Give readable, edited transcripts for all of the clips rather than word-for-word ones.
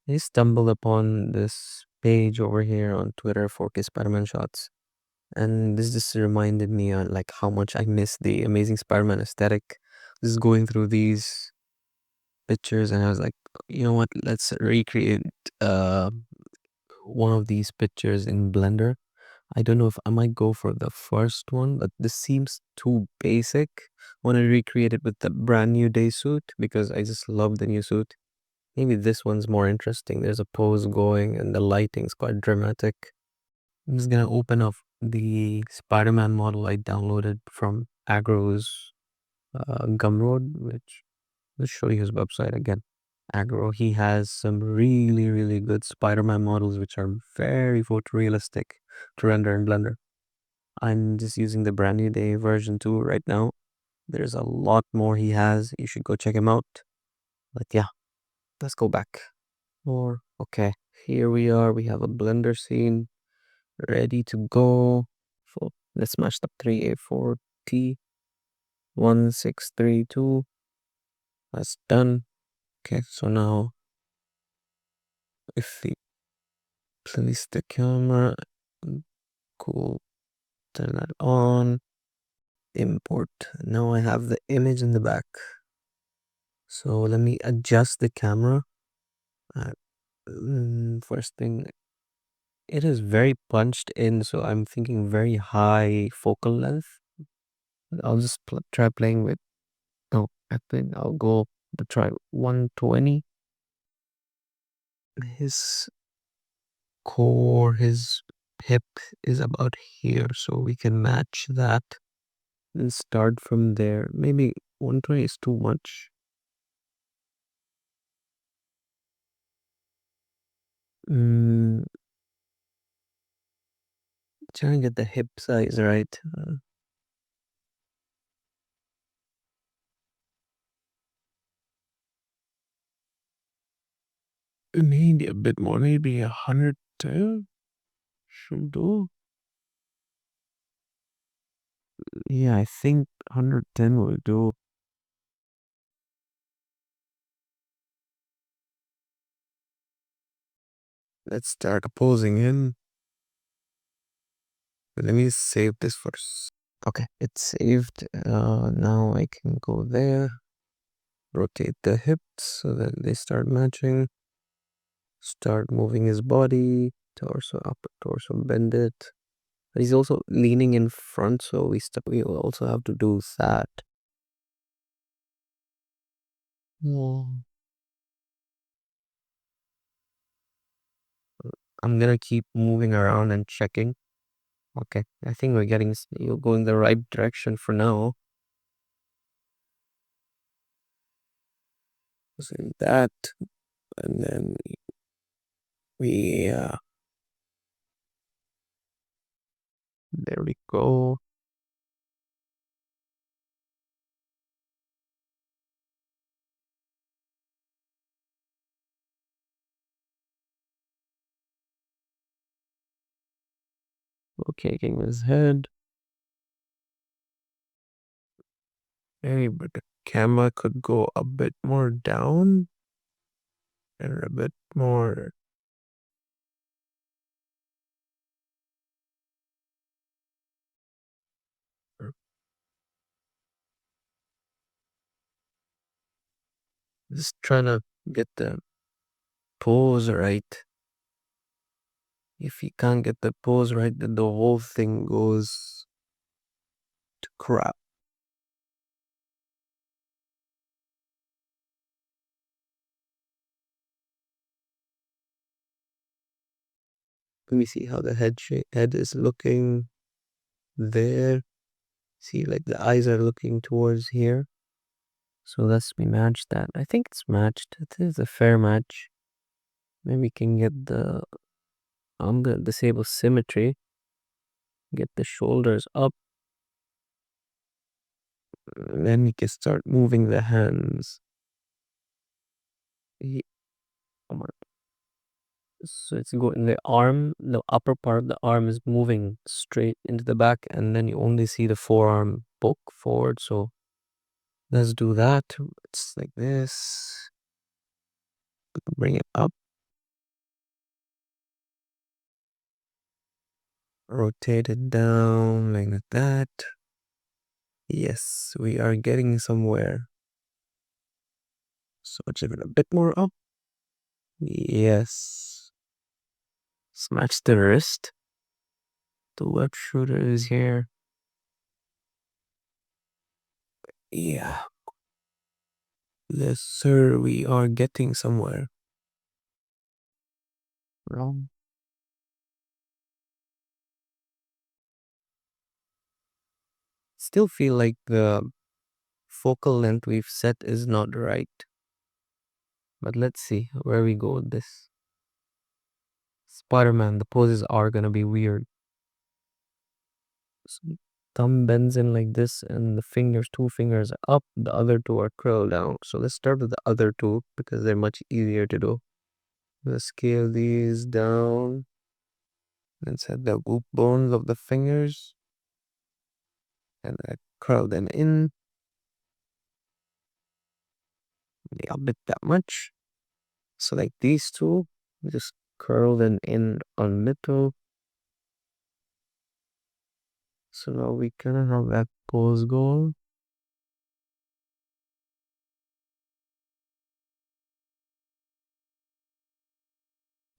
I stumbled upon this page over here on Twitter for Spider-Man shots, and this just reminded me like how much I miss the Amazing Spider-Man aesthetic. Just going through these pictures, and I was like, you know what? Let's recreate uh one of these pictures in Blender. I don't know if I might go for the first one, but this seems too basic. Want to recreate it with the brand new day suit because I just love the new suit. Maybe this one's more interesting. There's a pose going and the lighting's quite dramatic. I'm just gonna open up the Spider-Man model I downloaded from Agro's Gumroad, which let's show you his website again. Agro, he has some really, really good Spider-Man models which are very photorealistic to render in Blender. I'm just using the brand new day version 2 right now. There's a lot more he has. You should go check him out. But yeah, let's go back. Or okay, here we are. We have a Blender scene ready to go. So let's match up 3A4T1632. That's done. Okay, so now if we place the camera, cool, turn that on, import. Now I have the image in the back. So let me adjust the camera. Uh, First thing, it is very punched in, so I'm thinking very high focal length. I'll just try playing with. No, I think I'll go to try 120. His core, his hip is about here, so we can match that and start from there. Maybe 120 is too much. Mm, Try and get the hip size right. Maybe a bit more, maybe 110 should do. Yeah, I think 110 will do. Let's start posing in. Let me save this first. Okay, it's saved. Now I can go there, rotate the hips so that they start matching. Start moving his body, torso up, torso bend it. But he's also leaning in front, so we also have to do that. Yeah. I'm gonna keep moving around and checking. Okay, I think we're you're going the right direction for now. So that, and then we, there we go. Okay, getting his head. Hey, but the camera could go a bit more down and a bit more. Just trying to get the pose right. If you can't get the pose right, then the whole thing goes to crap. Let me see how the head is looking there. See, like the eyes are looking towards here. So let's we match that. I think it's matched. It is a fair match. Maybe we can get I'm gonna disable symmetry. Get the shoulders up. Then we can start moving the hands. Come on. So it's going the arm, the upper part of the arm is moving straight into the back, and then you only see the forearm poke forward. So let's do that. It's like this. Bring it up. Rotate it down like that. Yes, we are getting somewhere. Switch it a bit more up. Yes. Smash the wrist. The web shooter is here. Yeah. Yes, sir, we are getting somewhere. Wrong. Still feel like the focal length we've set is not right. But let's see where we go with this. Spider-Man, the poses are gonna be weird. So thumb bends in like this, and the fingers, two fingers are up, the other two are curled down. So let's start with the other two because they're much easier to do. Let's scale these down and set the boot bones of the fingers and I curl them in. A bit that much. So like these two, we just curl them in on middle. So now we kind of have that pose going.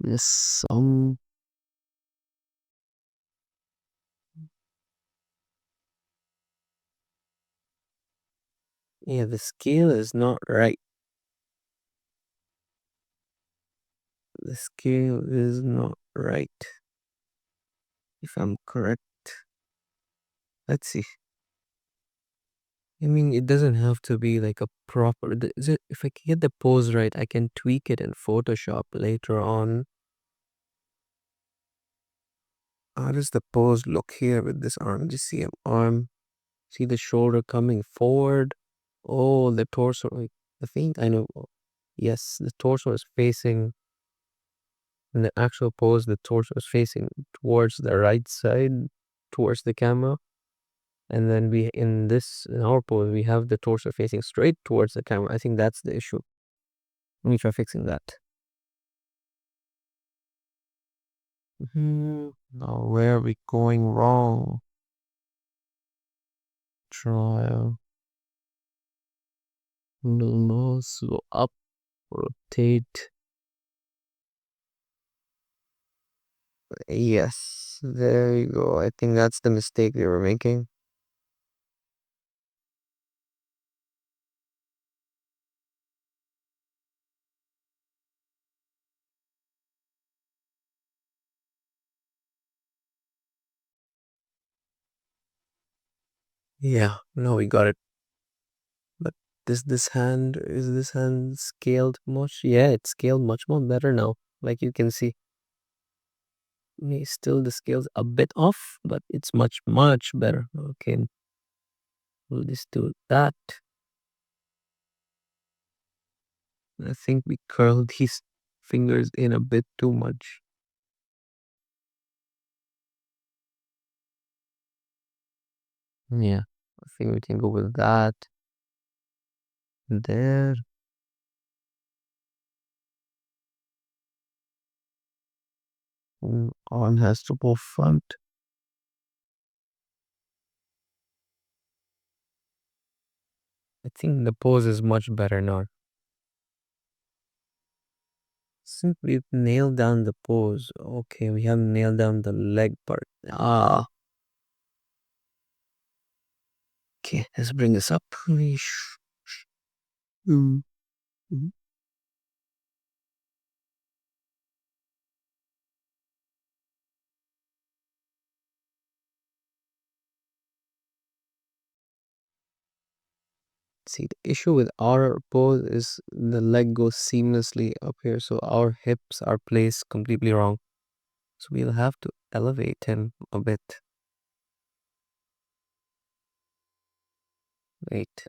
Yes, yeah, the scale is not right. The scale is not right. If I'm correct, let's see. I mean, it doesn't have to be like a proper. If I can get the pose right, I can tweak it in Photoshop later on. How does the pose look here with this arm? Just see an arm. See the shoulder coming forward. Oh, the torso. I think I know. Yes, the torso is facing, in the actual pose, the torso is facing towards the right side, towards the camera. And then in our pose, we have the torso facing straight towards the camera. I think that's the issue. Let me try fixing that. Now, where are we going wrong? Trial. Nose, go up, rotate. Yes, there you go. I think that's the mistake they were making. Yeah, no, we got it. But is this hand scaled much? Yeah, it's scaled much more better now. Like you can see, still the scale's a bit off, but it's much, much better. Okay, we'll just do that. I think we curled these fingers in a bit too much. Yeah, I think we can go with that. There. Arm has to go front. I think the pose is much better now. Since we've nailed down the pose, okay, we have nailed down the leg part. Ah, okay, let's bring this up. Mm, mm. See, the issue with our pose is the leg goes seamlessly up here, so our hips are placed completely wrong. So we'll have to elevate him a bit. Wait,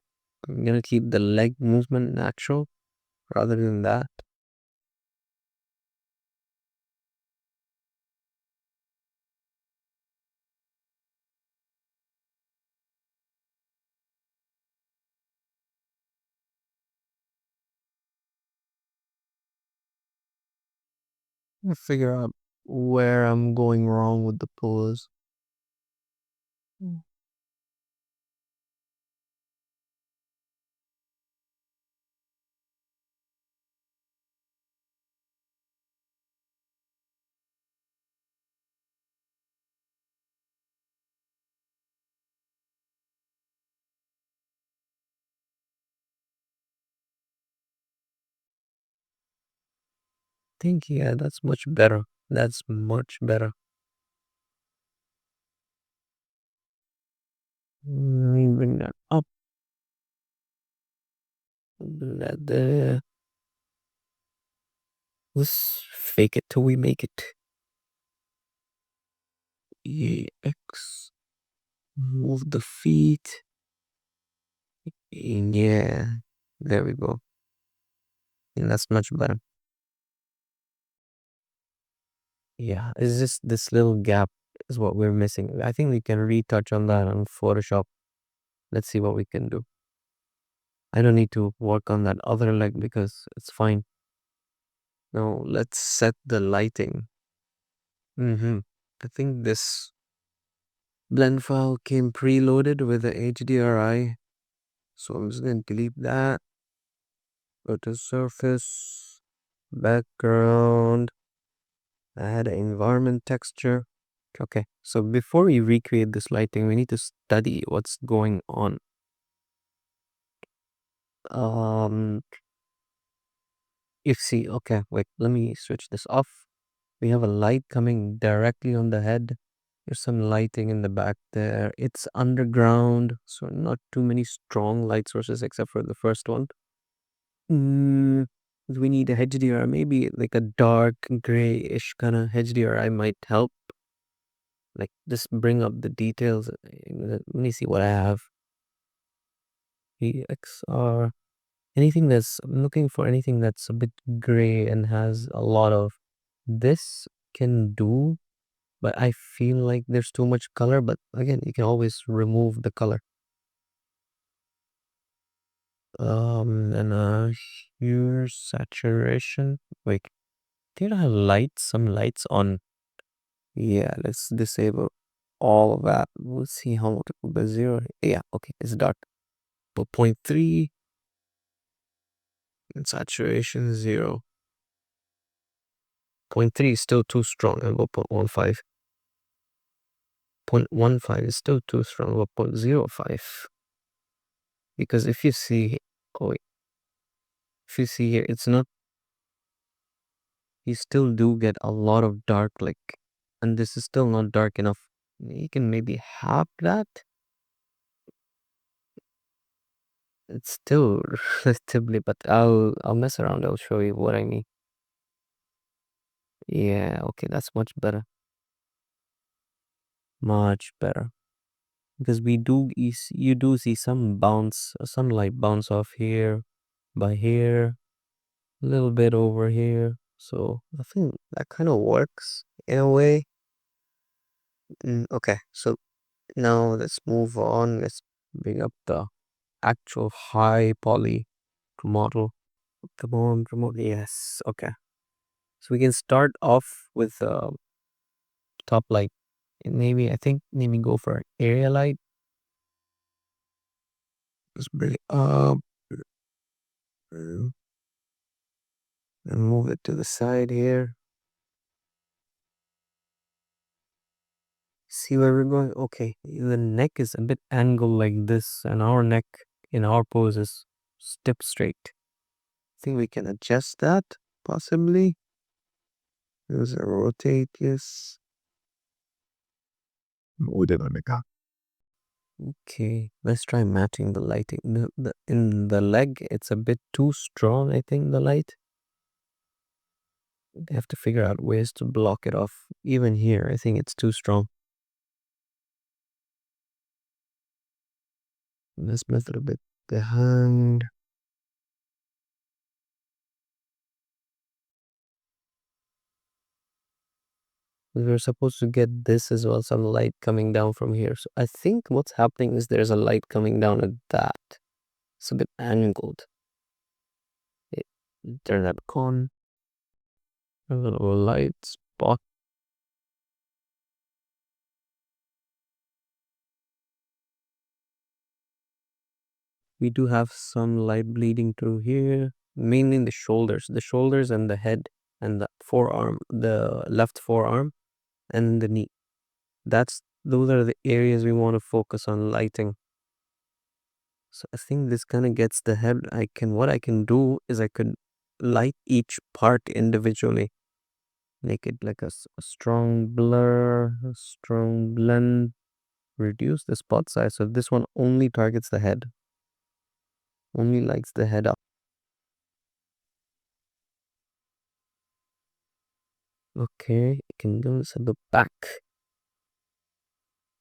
I'm gonna keep the leg movement natural rather than that. We'll figure out. where I'm going wrong with the pose. Mm. Think, yeah, that's much better. That's much better. Let me bring that up. Let the Let's fake it till we make it. EX. Move the feet. Yeah. There we go. And that's much better. Yeah. It's just this little gap is what we're missing. I think we can retouch on that on Photoshop. Let's see what we can do. I don't need to work on that other leg because it's fine. Now let's set the lighting. I think this blend file came preloaded with the HDRI. So I'm just gonna delete that. Go to surface, background, add environment texture. Okay, so before we recreate this lighting, we need to study what's going on. Um, you see, okay, wait, let me switch this off. We have a light coming directly on the head. There's some lighting in the back there. It's underground, so not too many strong light sources except for the first one. Mm, we need a HDR, maybe like a dark grayish kind of HDR might help. Like just bring up the details. Let me see what I have. EXR. Anything that's, I'm looking for anything that's a bit gray and has a lot of this can do, but I feel like there's too much color. But again, you can always remove the color. And Hue saturation. Wait, did I have lights? Some lights on. Yeah, let's disable all of that. We'll see how much the zero. Yeah, okay, it's dark. But 0.3 and saturation 0. 0.3 is still too strong, and 0.15. 0.15 is still too strong, 0.05. Because if you see, oh wait, if you see here, it's not, you still do get a lot of dark, like, and this is still not dark enough. You can maybe half that. It's still relatively, but I'll mess around. I'll show you what I mean. Yeah, okay, that's much better. Much better. Because you do see some bounce, some light bounce off here, by here, a little bit over here. So I think that kind of works in a way. Okay, so now let's move on. Let's bring up the actual high poly model. Come on, promote. Yes, okay. So we can start off with top light. Maybe I think maybe go for area light. Let's bring it up and move it to the side here. See where we're going? Okay, the neck is a bit angled like this, and our neck in our pose is step straight. I think we can adjust that possibly. Use a rotate, yes. Okay, let's try matching the lighting. In the leg, it's a bit too strong, I think, the light. They have to figure out ways to block it off. Even here, I think it's too strong. Let's move it a bit behind. We were supposed to get this as well, some light coming down from here. So I think what's happening is there's a light coming down at that. It's a bit angled. It, turn that on. A little light spot. We do have some light bleeding through here, mainly in the shoulders and the head and the forearm, the left forearm and the knee. Those are the areas we want to focus on lighting. So I think this kind of gets the head. What I can do is I could light each part individually, make it like a strong blur, a strong blend, reduce the spot size. So this one only targets the head, only lights the head up. Okay, I can go to the back.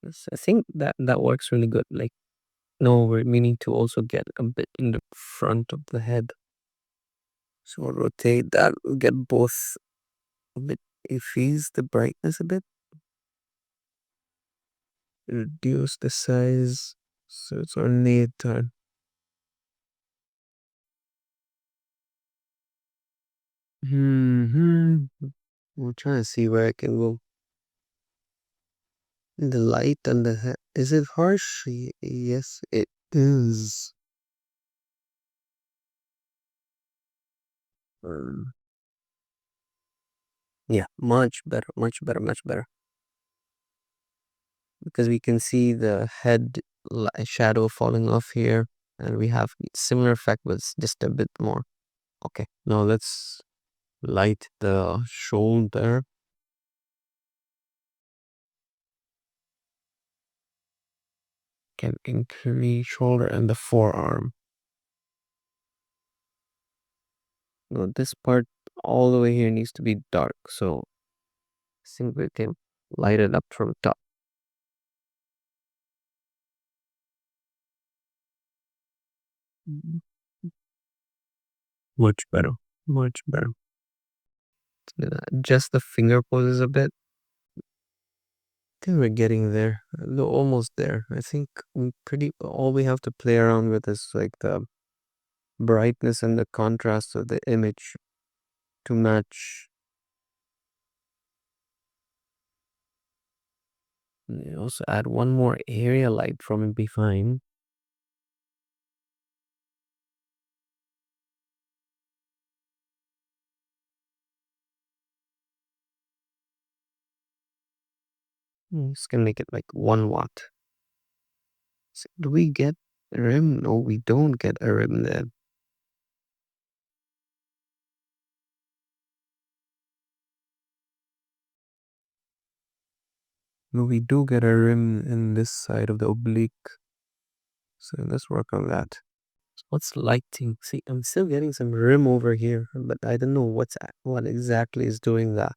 Yes, I think that works really good. Like, no, we're meaning to also get a bit in the front of the head. So I'll rotate that. We'll get both a bit. Increase the brightness a bit. Reduce the size. So it's only a turn. We're trying to see where I can go. The light and the head. Is it harsh? Yes, it is. Um, yeah, much better, much better, much better. Because we can see the head shadow falling off here, and we have similar effect, but it's just a bit more. Okay, now let's light the shoulder. Can increase shoulder and the forearm. No, this part all the way here needs to be dark, so I think we can light it up from top. Mhm. Much better, much better. Adjust the finger poses a bit. I think we're getting there. We're almost there. I think all we have to play around with is like the brightness and the contrast of the image to match. Also add one more area light from it be fine. Just gonna make it like 1 watt. So do we get a rim? No, we don't get a rim there. No, we do get a rim in this side of the oblique. So let's work on that. What's lighting? See, I'm still getting some rim over here, but I don't know what exactly is doing that.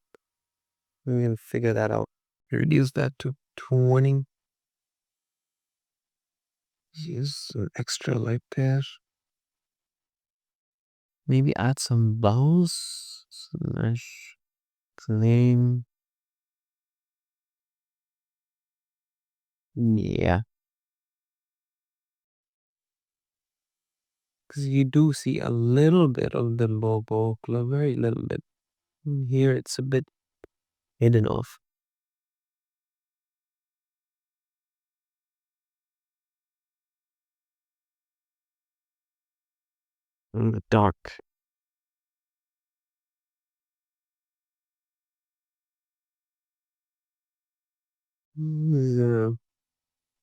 We can figure that out. Reduce that to 20. Use an extra light there. Maybe add some bows. Slash claim. Yeah. Because you do see a little bit of the logo, a very little bit. Here it's a bit hidden off. In the dark. The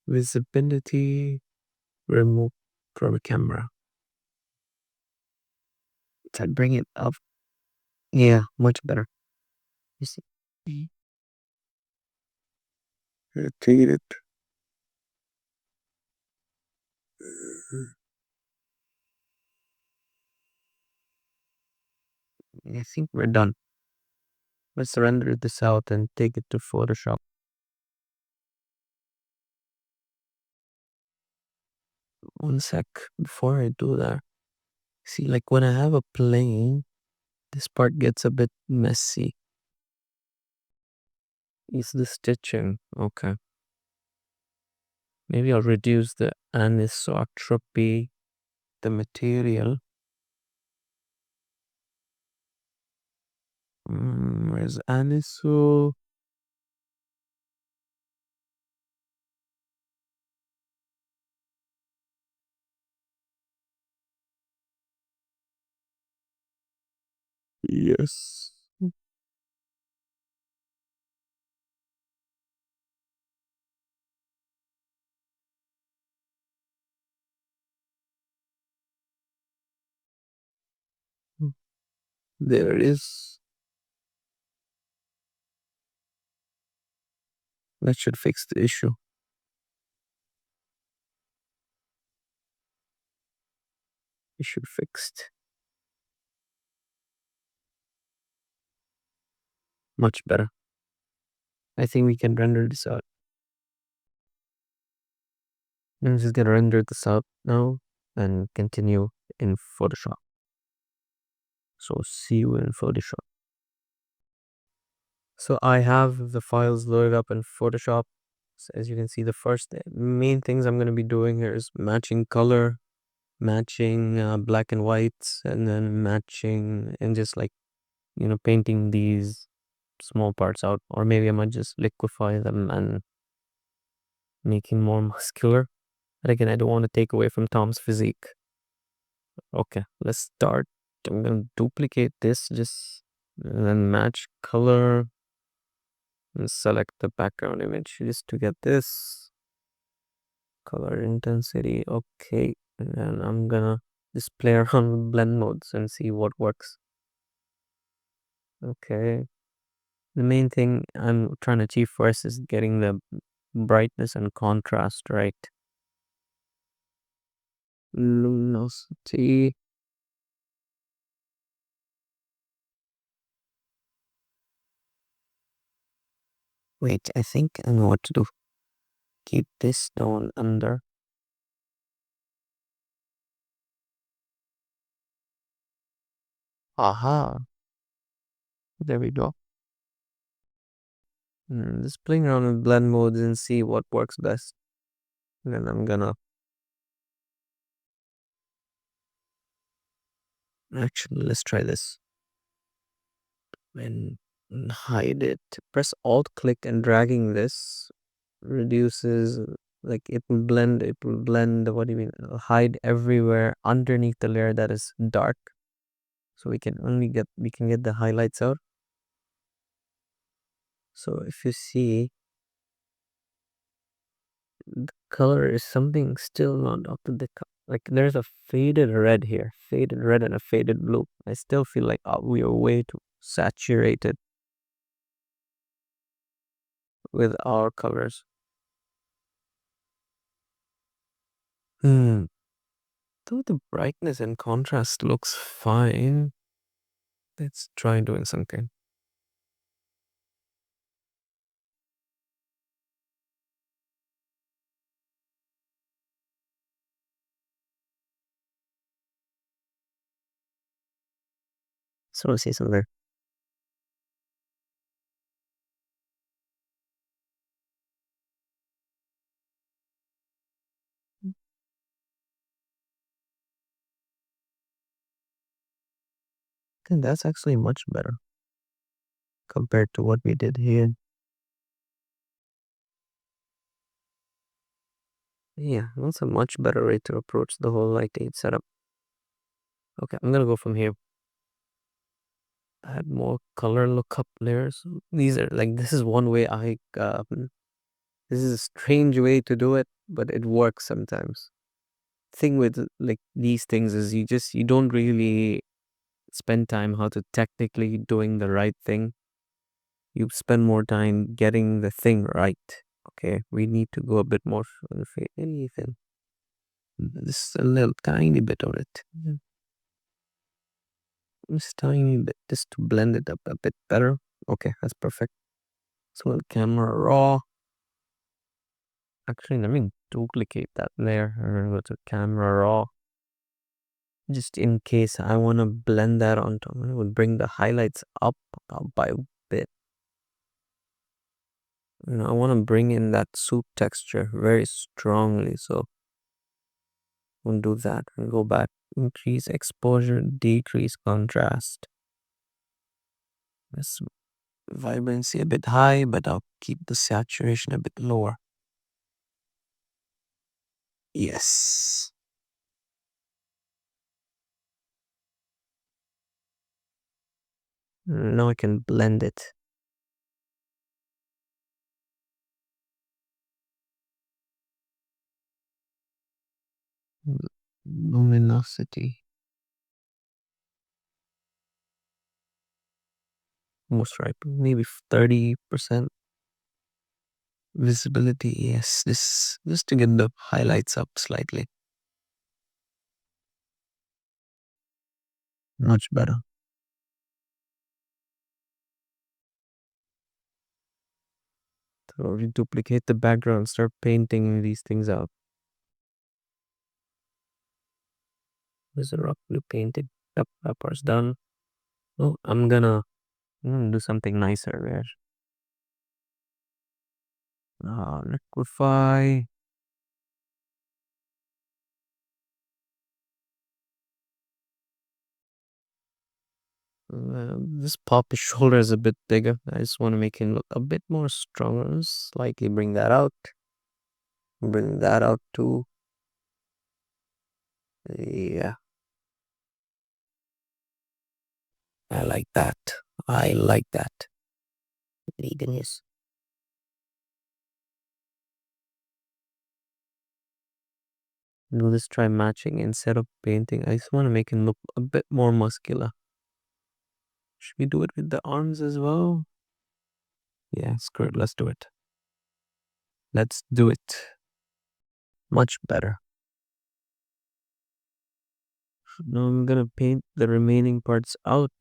visibility removed from a camera. So bring it up. Yeah, much better. You see? Rotate it. I think we're done. Let's render this out and take it to Photoshop. One sec before I do that. See, like when I have a plane, this part gets a bit messy. It's the stitching. Okay. Maybe I'll reduce the anisotropy, the material. Where's aniso? Yes. There it is. That should fix the issue. Issue fixed. Much better. I think we can render this out. I'm just gonna render this out now and continue in Photoshop. So see you in Photoshop. So I have the files loaded up in Photoshop. So as you can see, the first main things I'm gonna be doing here is matching color, matching black and whites, and then matching and just like painting these small parts out, or maybe I might just liquefy them and make him more muscular. But again, I don't want to take away from Tom's physique. Okay, let's start. I'm gonna duplicate this, just and then match color and select the background image just to get this color intensity. Okay, and then I'm gonna just play around with blend modes and see what works. Okay, the main thing I'm trying to achieve first is getting the brightness and contrast right. Luminosity. Wait, I think I know what to do. Keep this down under. Aha, there we go. Just playing around with blend modes and see what works best. And then I'm gonna actually let's try this and hide it. Press Alt click and dragging this reduces like it will blend what do you mean hide everywhere underneath the layer that is dark. So we can get the highlights out. So if you see the color is something still not up to the like there's a faded red here, faded red and a faded blue. I still feel like we are way too saturated with our colors. Hmm. Though the brightness and contrast looks fine. Let's try doing something. So let's say something. And that's actually much better compared to what we did here. Yeah, that's a much better way to approach the whole light aid setup. Okay, I'm gonna go from here. Add more color lookup layers. These are like this is one way this is a strange way to do it, but it works sometimes. Thing with like these things is you don't really spend time how to technically doing the right thing. You spend more time getting the thing right. Okay, we need to go a bit more on anything. Just a little tiny bit of it. Just tiny bit, just to blend it up a bit better. Okay, that's perfect. So camera raw. Actually, let me duplicate that layer and go to camera raw. Just in case I want to blend that on top, I would bring the highlights up by a bit. I want to bring in that soup texture very strongly. So we'll do that and go back. Increase exposure, decrease contrast. This vibrancy a bit high, but I'll keep the saturation a bit lower. Yes. Now I can blend it. L- Luminosity. Most ripe. Maybe 30% visibility. Yes, this just to get the highlights up slightly. Much better. So we duplicate the background, start painting these things out. Is the rock blue painted? Yep, that part's done. Oh, I'm gonna do something nicer there. Liquify. This Poppy's shoulder is a bit bigger. I just want to make him look a bit more stronger. Slightly bring that out. Bring that out too. Yeah, I like that. I like that. Veganism. Do this, try matching instead of painting. I just want to make him look a bit more muscular. Should we do it with the arms as well? Yeah, screw it. Let's do it. Let's do it. Much better. Now I'm gonna paint the remaining parts out.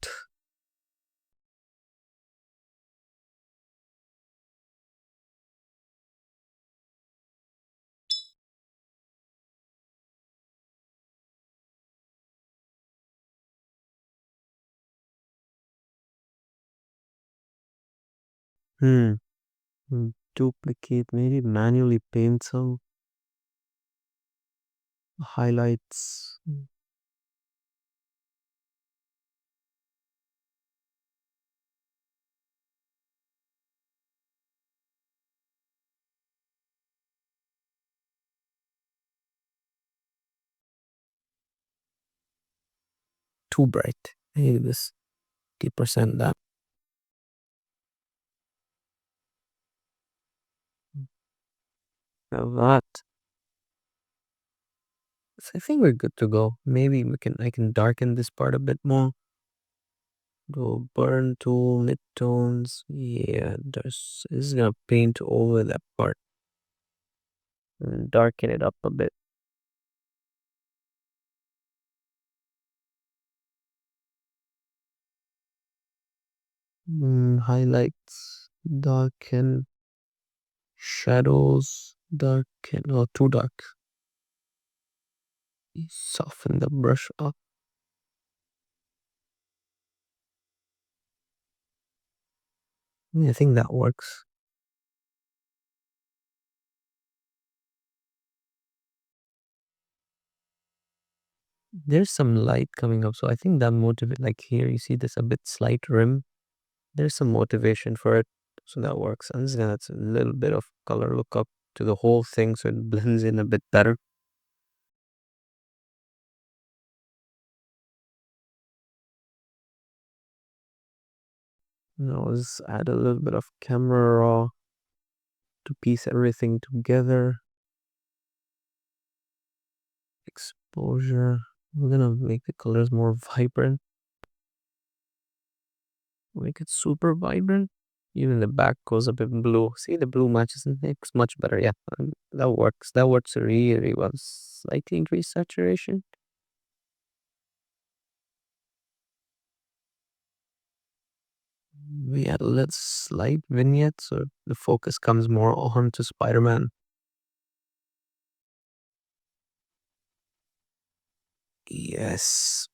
Hmm. Duplicate, maybe manually paint some highlights. Too bright. Maybe this 50% that. Now that. So I think we're good to go. Maybe I can darken this part a bit more. Go burn tool, midtones. Yeah, this is gonna paint over that part and darken it up a bit. Highlights, darken, shadows, darken. Oh, too dark. Soften the brush up. Yeah, I think that works. There's some light coming up, so I think that motivate. Like here, you see this a bit slight rim. There's some motivation for it, so that works. I'm just gonna add a little bit of color look up to the whole thing, so it blends in a bit better. Now let's add a little bit of camera raw to piece everything together. Exposure. We're gonna make the colors more vibrant. Make it super vibrant. Even the back goes a bit blue. See, the blue matches and makes much better. Yeah, that works. That works really well. Slightly increase saturation. We add a little slight vignette so the focus comes more on to Spider-Man. Yes,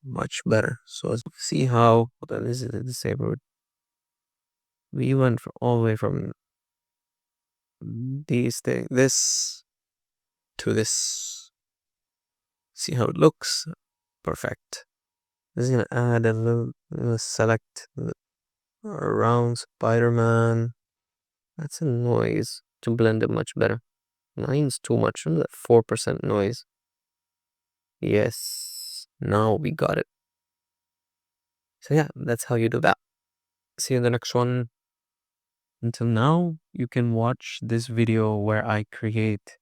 much better. So let's see how, hold on, is it disabled? We went all the way from this to this. See how it looks? Perfect. This is gonna add a little select around Spider-Man. That's a noise to blend it much better. Nine's too much. That 4% noise. Yes. Now we got it. So yeah, that's how you do that. See you in the next one. Until now, you can watch this video where I create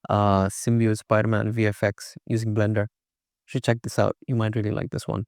symbiote Spider-Man VFX using Blender. You should check this out. You might really like this one.